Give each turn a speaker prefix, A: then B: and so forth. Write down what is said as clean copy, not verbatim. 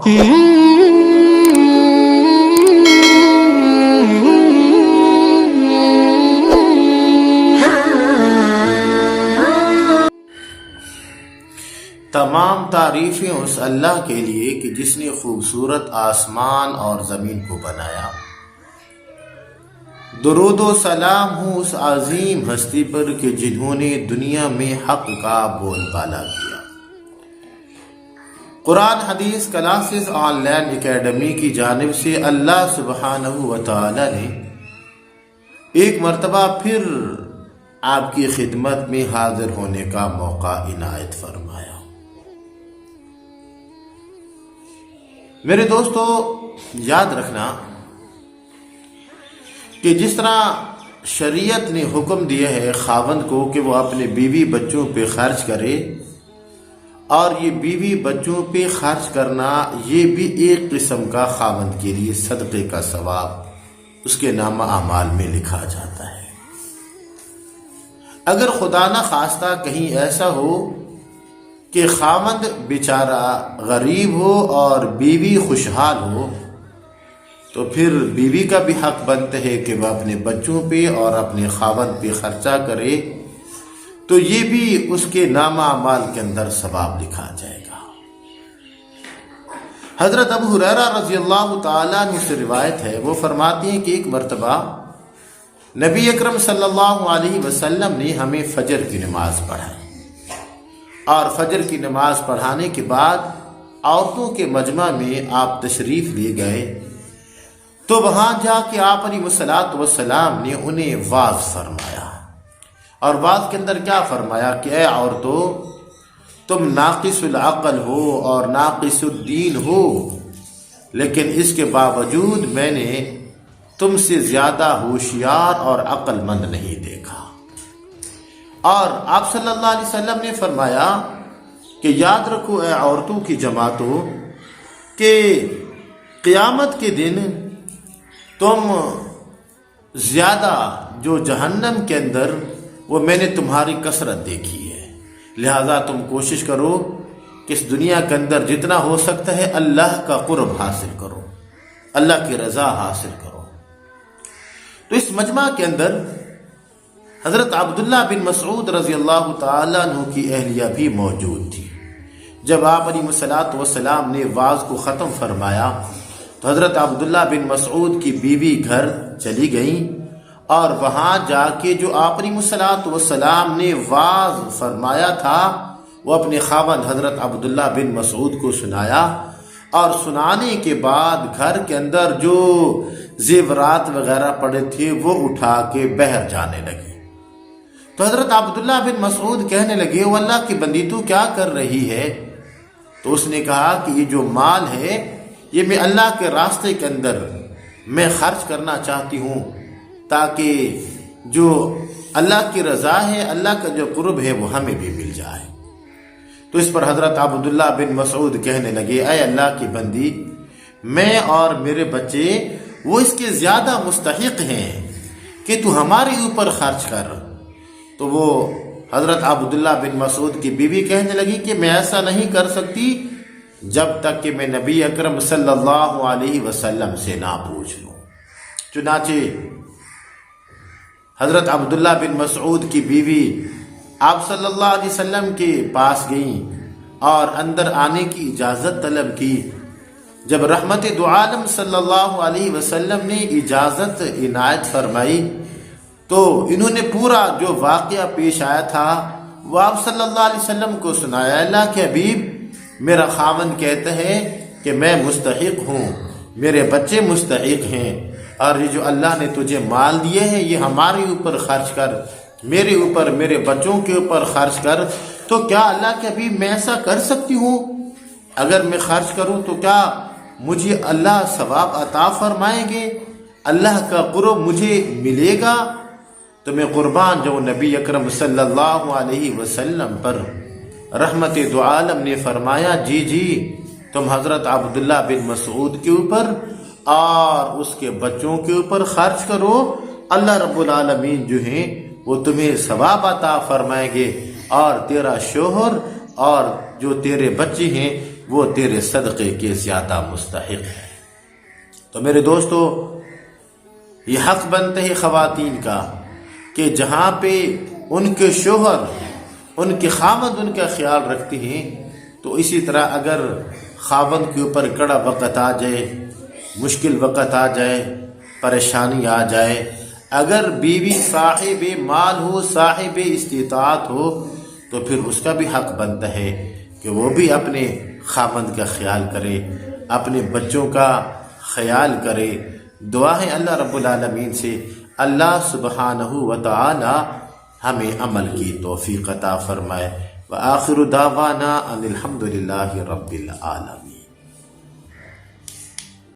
A: تمام تعریفیں اس اللہ کے لیے کہ جس نے خوبصورت آسمان اور زمین کو بنایا۔ درود و سلام ہو اس عظیم ہستی پر کہ جنہوں نے دنیا میں حق کا بول بالا کیا۔ قرآن حدیث کلاسز آن لائن اکیڈمی کی جانب سے اللہ سبحانہ و تعالی نے ایک مرتبہ پھر آپ کی خدمت میں حاضر ہونے کا موقع عنایت فرمایا۔ میرے دوستو، یاد رکھنا کہ جس طرح شریعت نے حکم دیا ہے خاوند کو کہ وہ اپنے بیوی بچوں پہ خرچ کرے، اور یہ بیوی بچوں پہ خرچ کرنا یہ بھی ایک قسم کا خاوند کے لیے صدقے کا ثواب اس کے نامہ اعمال میں لکھا جاتا ہے۔ اگر خدا نہ خواستہ کہیں ایسا ہو کہ خاوند بیچارہ غریب ہو اور بیوی خوشحال ہو، تو پھر بیوی کا بھی حق بنتا ہے کہ وہ اپنے بچوں پہ اور اپنے خاوند پہ خرچہ کرے، تو یہ بھی اس کے نامہ اعمال کے اندر ثواب لکھا جائے گا۔ حضرت ابو ہریرہ رضی اللہ تعالیٰ عنہ سے روایت ہے، وہ فرماتے ہیں کہ ایک مرتبہ نبی اکرم صلی اللہ علیہ وسلم نے ہمیں فجر کی نماز پڑھائی، اور فجر کی نماز پڑھانے کے بعد عورتوں کے مجمع میں آپ تشریف لے گئے، تو وہاں جا کے آپ علیہ الصلوۃ والسلام نے انہیں واعظ فرمایا، اور واعظ کے اندر کیا فرمایا کہ اے عورتوں، تم ناقص العقل ہو اور ناقص الدین ہو، لیکن اس کے باوجود میں نے تم سے زیادہ ہوشیار اور عقل مند نہیں دیکھا۔ اور آپ صلی اللہ علیہ وسلم نے فرمایا کہ یاد رکھو اے عورتوں کی جماعتوں کہ قیامت کے دن تم زیادہ جو جہنم کے اندر وہ میں نے تمہاری کثرت دیکھی ہے، لہذا تم کوشش کرو کہ اس دنیا کے اندر جتنا ہو سکتا ہے اللہ کا قرب حاصل کرو، اللہ کی رضا حاصل کرو۔ تو اس مجمع کے اندر حضرت عبداللہ بن مسعود رضی اللہ تعالیٰ عنہ کی اہلیہ بھی موجود تھی۔ جب آپ علیہ الصلوۃ والسلام نے واعظ کو ختم فرمایا تو حضرت عبداللہ بن مسعود کی بیوی گھر چلی گئیں، اور وہاں جا کے جو آپ علیہ الصلوۃ والسلام نے واعظ فرمایا تھا وہ اپنے خاوند حضرت عبداللہ بن مسعود کو سنایا، اور سنانے کے بعد گھر کے اندر جو زیورات وغیرہ پڑے تھے وہ اٹھا کے باہر جانے لگے۔ تو حضرت عبداللہ بن مسعود کہنے لگے، وہ اللہ کی بندی تو کیا کر رہی ہے؟ تو اس نے کہا کہ یہ جو مال ہے یہ میں اللہ کے راستے کے اندر میں خرچ کرنا چاہتی ہوں، تاکہ جو اللہ کی رضا ہے، اللہ کا جو قرب ہے وہ ہمیں بھی مل جائے۔ تو اس پر حضرت عبداللہ بن مسعود کہنے لگے، اے اللہ کی بندی، میں اور میرے بچے وہ اس کے زیادہ مستحق ہیں کہ تو ہمارے اوپر خرچ کر۔ تو وہ حضرت عبداللہ بن مسعود کی بیوی کہنے لگی کہ میں ایسا نہیں کر سکتی جب تک کہ میں نبی اکرم صلی اللہ علیہ وسلم سے نہ پوچھ لوں۔ چنانچہ حضرت عبداللہ بن مسعود کی بیوی آپ صلی اللہ علیہ وسلم کے پاس گئیں اور اندر آنے کی اجازت طلب کی۔ جب رحمت دو عالم صلی اللہ علیہ وسلم نے اجازت عنایت فرمائی تو انہوں نے پورا جو واقعہ پیش آیا تھا وہ آپ صلی اللہ علیہ وسلم کو سنایا۔ اللہ کے حبیب، میرا خاوند کہتا ہے کہ میں مستحق ہوں، میرے بچے مستحق ہیں، اور یہ جو اللہ نے تجھے مال دیے ہے یہ ہمارے اوپر خرچ کر، میرے اوپر، میرے بچوں کے اوپر خرچ کر۔ تو کیا اللہ کے حبیب میں ایسا کر سکتی ہوں؟ اگر میں خرچ کروں تو کیا مجھے اللہ ثواب عطا فرمائیں گے؟ اللہ کا قرب مجھے ملے گا؟ تو میں قربان جو نبی اکرم صلی اللہ علیہ وسلم پر رحمت دو عالم نے فرمایا، جی جی تم حضرت عبداللہ بن مسعود کے اوپر اور اس کے بچوں کے اوپر خرچ کرو، اللہ رب العالمین جو ہیں وہ تمہیں ثواب عطا فرمائیں گے، اور تیرا شوہر اور جو تیرے بچے ہیں وہ تیرے صدقے کے زیادہ مستحق ہے۔ تو میرے دوستو، یہ حق بنتا ہے خواتین کا کہ جہاں پہ ان کے شوہر، ان کے خاوند ان کا خیال رکھتے ہیں، تو اسی طرح اگر خاوند کے اوپر کڑا وقت آ جائے، مشکل وقت آ جائے، پریشانی آ جائے، اگر بیوی صاحب مال ہو، صاحب استطاعت ہو، تو پھر اس کا بھی حق بنتا ہے کہ وہ بھی اپنے خاوند کا خیال کرے، اپنے بچوں کا خیال کرے۔ دعا ہے اللہ رب العالمین سے اللہ سبحانہ و تعالی ہمیں عمل کی توفیق عطا فرمائے۔ وآخر دعوانا ان الحمد للہ رب العالمین۔